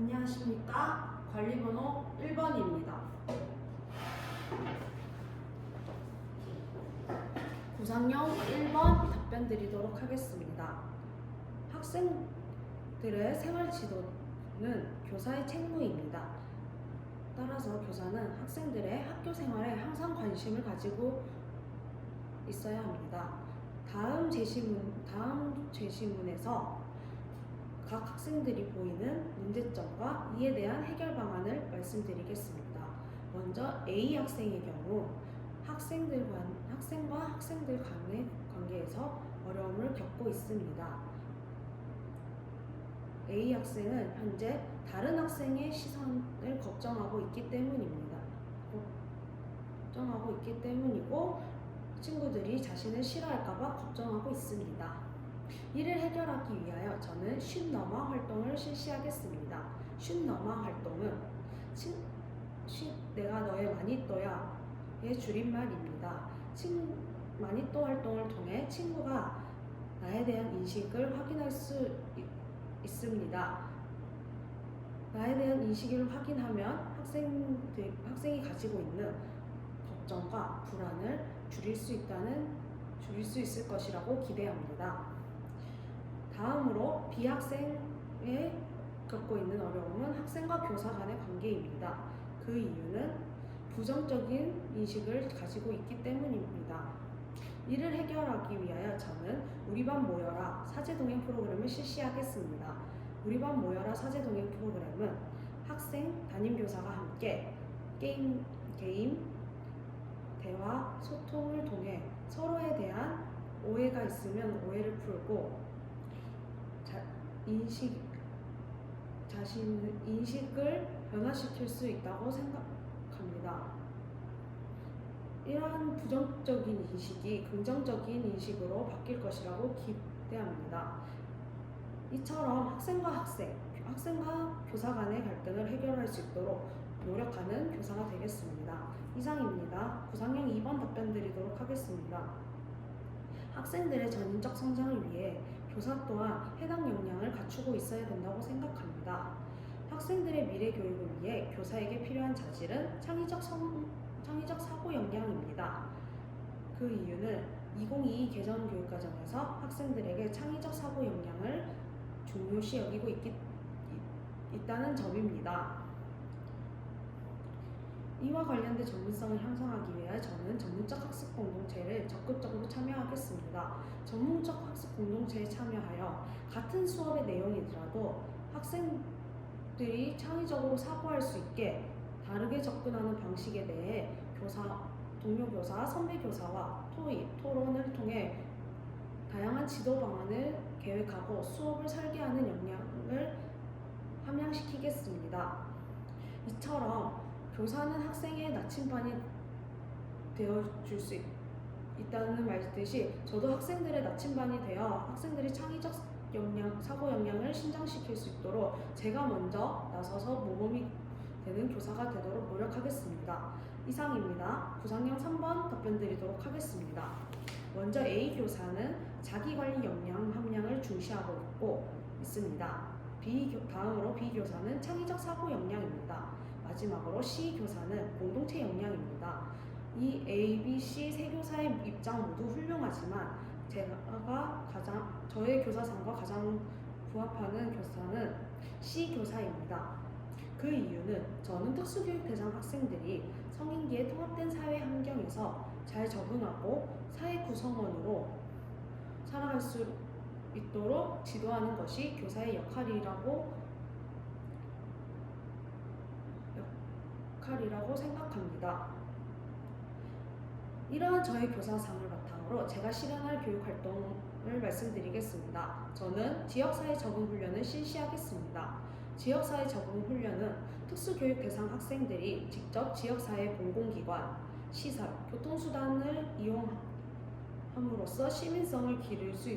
안녕하십니까. 관리번호 1번입니다. 구상형 1번 답변 드리도록 하겠습니다. 학생들의 생활 지도는 교사의 책무입니다. 따라서 교사는 학생들의 학교 생활에 항상 관심을 가지고 있어야 합니다. 다음 제시문에서 각 학생들이 보이는 문제점과 이에 대한 해결 방안을 말씀드리겠습니다. 먼저 A 학생의 경우 학생과 학생들 간의 관계에서 어려움을 겪고 있습니다. A 학생은 현재 다른 학생의 시선을 걱정하고 있기 때문이고 친구들이 자신을 싫어할까봐 걱정하고 있습니다. 이를 해결하기 위하여 저는 쉰 너마 활동을 실시하겠습니다. 쉰너마 활동은 내가 너의 마니또야의 줄임말입니다. 마니또 활동을 통해 친구가 나에 대한 인식을 확인할 수 있습니다. 나에 대한 인식을 확인하면 학생이 가지고 있는 걱정과 불안을 줄일 수 있을 것이라고 기대합니다. 다음으로 B 학생의 겪고 있는 어려움은 학생과 교사 간의 관계입니다. 그 이유는 부정적인 인식을 가지고 있기 때문입니다. 이를 해결하기 위하여 저는 우리 반 모여라 사제동행 프로그램을 실시하겠습니다. 우리 반 모여라 사제동행 프로그램은 학생, 담임교사가 함께 게임, 대화, 소통을 통해 서로에 대한 오해가 있으면 오해를 풀고 자신의 인식을 변화시킬 수 있다고 생각합니다. 이러한 부정적인 인식이 긍정적인 인식으로 바뀔 것이라고 기대합니다. 이처럼 학생과 교사 간의 갈등을 해결할 수 있도록 노력하는 교사가 되겠습니다. 이상입니다. 구상형 2번 답변 드리도록 하겠습니다. 학생들의 전인적 성장을 위해 교사 또한 해당 역량을 갖추고 있어야 된다고 생각합니다. 학생들의 미래 교육을 위해 교사에게 필요한 자질은 창의적 사고 역량입니다. 그 이유는 2022 개정 교육과정에서 학생들에게 창의적 사고 역량을 중요시 여기고 있다는 점입니다. 이와 관련된 전문성을 향상하기 위해 저는 전문적 학습 공동체를 적극적으로 참여하겠습니다. 전문적 학습 공동체에 참여하여 같은 수업의 내용이더라도 학생들이 창의적으로 사고할 수 있게 다르게 접근하는 방식에 대해 동료 교사, 선배 교사와 토론을 통해 다양한 지도 방안을 계획하고 수업을 설계하는 역량을 함양시키겠습니다. 이처럼 교사는 학생의 나침반이 되어줄 수 있다는 말듯이 저도 학생들의 나침반이 되어 학생들이 창의적 사고 역량을 신장시킬 수 있도록 제가 먼저 나서서 모범이 되는 교사가 되도록 노력하겠습니다. 이상입니다. 구상형 3번 답변 드리도록 하겠습니다. 먼저 A 교사는 자기관리 역량 함량을 중시하고 있습니다. 다음으로 B 교사는 창의적 사고 역량입니다. 마지막으로 C 교사는 공동체 역량입니다. 이 A, B, C 세 교사의 입장 모두 훌륭하지만 저의 교사상과 가장 부합하는 교사는 C 교사입니다. 그 이유는 저는 특수교육 대상 학생들이 성인기에 통합된 사회 환경에서 잘 적응하고 사회 구성원으로 살아갈 수 있도록 지도하는 것이 교사의 역할이라고 생각합니다. 이러한 저의 교사상을 바탕으로 제가 실현할 교육활동을 말씀드리겠습니다. 저는 지역사회 적응 훈련을 실시하겠습니다. 지역사회 적응 훈련은 특수교육 대상 학생들이 직접 지역사회 공공기관, 시설, 교통수단을 이용함으로써 시민성을 기를 수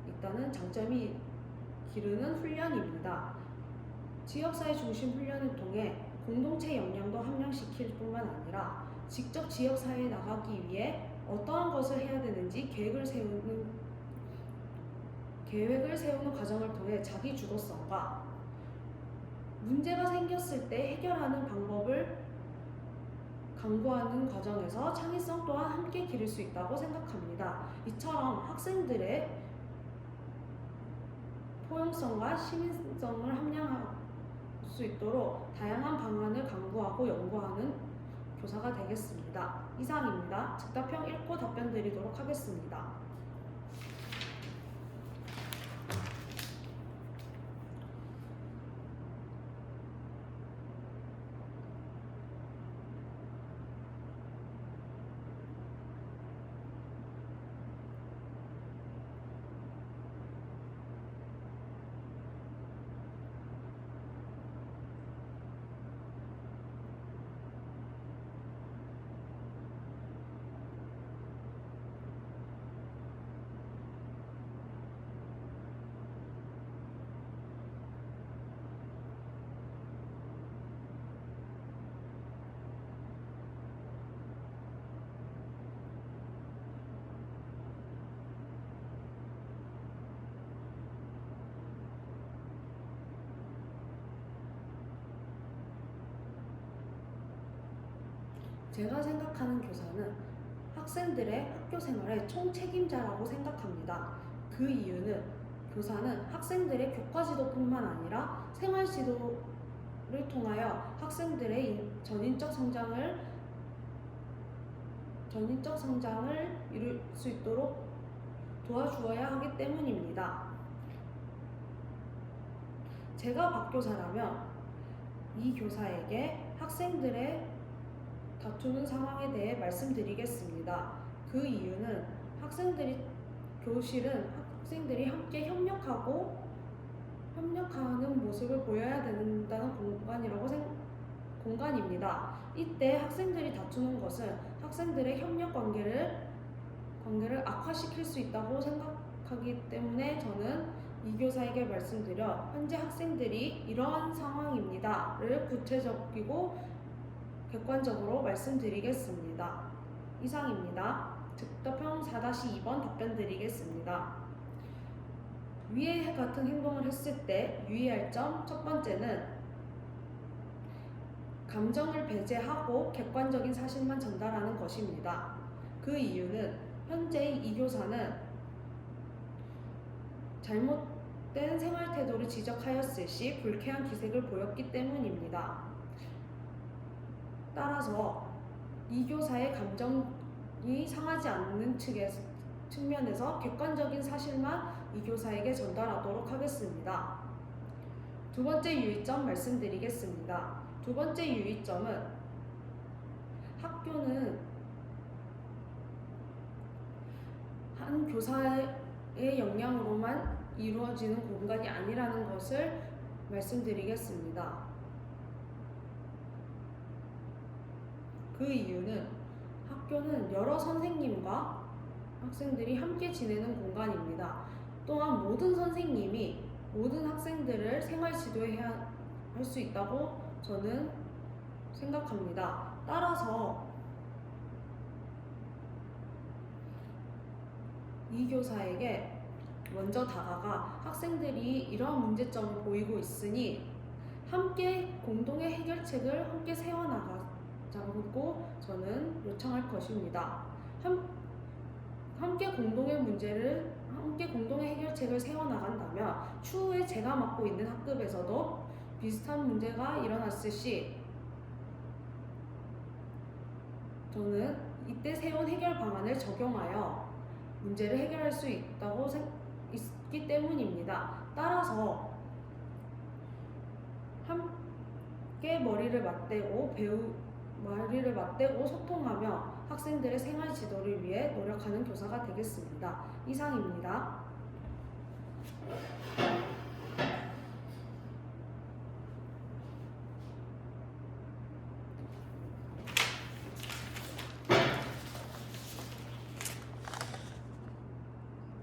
있다는 장점이 기르는 훈련입니다. 지역사회 중심 훈련을 통해 공동체 역량도 함양시킬 뿐만 아니라 직접 지역사회에 나가기 위해 어떠한 것을 해야 되는지 계획을 세우는 과정을 통해 자기 주도성과 문제가 생겼을 때 해결하는 방법을 강구하는 과정에서 창의성 또한 함께 기를 수 있다고 생각합니다. 이처럼 학생들의 포용성과 시민성을 함양할 수 있도록 다양한 방안을 강구하고 연구하는 교사가 되겠습니다. 이상입니다. 즉답형 읽고 답변 드리도록 하겠습니다. 제가 생각하는 교사는 학생들의 학교 생활의 총책임자라고 생각합니다. 그 이유는 교사는 학생들의 교과 지도뿐만 아니라 생활 지도를 통하여 학생들의 전인적 성장을 이룰 수 있도록 도와주어야 하기 때문입니다. 제가 박교사라면 이 교사에게 학생들의 다투는 상황에 대해 말씀드리겠습니다. 그 이유는 교실은 학생들이 함께 협력하는 모습을 보여야 된다는 공간입니다. 이때 학생들이 다투는 것은 학생들의 협력 관계를 악화시킬 수 있다고 생각하기 때문에 저는 이 교사에게 말씀드려 현재 학생들이 이러한 상황입니다를 구체적이고 객관적으로 말씀드리겠습니다. 이상입니다. 즉답형 4-2번 답변 드리겠습니다. 위에 같은 행동을 했을 때 유의할 점 첫 번째는 감정을 배제하고 객관적인 사실만 전달하는 것입니다. 그 이유는 현재 이 교사는 잘못된 생활 태도를 지적하였을 시 불쾌한 기색을 보였기 때문입니다. 따라서 이 교사의 감정이 상하지 않는 측면에서 객관적인 사실만 이 교사에게 전달하도록 하겠습니다. 두 번째 유의점 말씀드리겠습니다. 두 번째 유의점은 학교는 한 교사의 역량으로만 이루어지는 공간이 아니라는 것을 말씀드리겠습니다. 그 이유는 학교는 여러 선생님과 학생들이 함께 지내는 공간입니다. 또한 모든 선생님이 모든 학생들을 생활 지도해야 할 수 있다고 저는 생각합니다. 따라서 이 교사에게 먼저 다가가 학생들이 이러한 문제점을 보이고 있으니 함께 공동의 해결책을 함께 세워나가자고 저는 요청할 것입니다. 함께 공동의 해결책을 세워나간다면 추후에 제가 맡고 있는 학급에서도 비슷한 문제가 일어났을 시 저는 이때 세운 해결 방안을 적용하여 문제를 해결할 수 있기 때문입니다. 따라서 함께 머리를 맞대고 소통하며 학생들의 생활 지도를 위해 노력하는 교사가 되겠습니다. 이상입니다.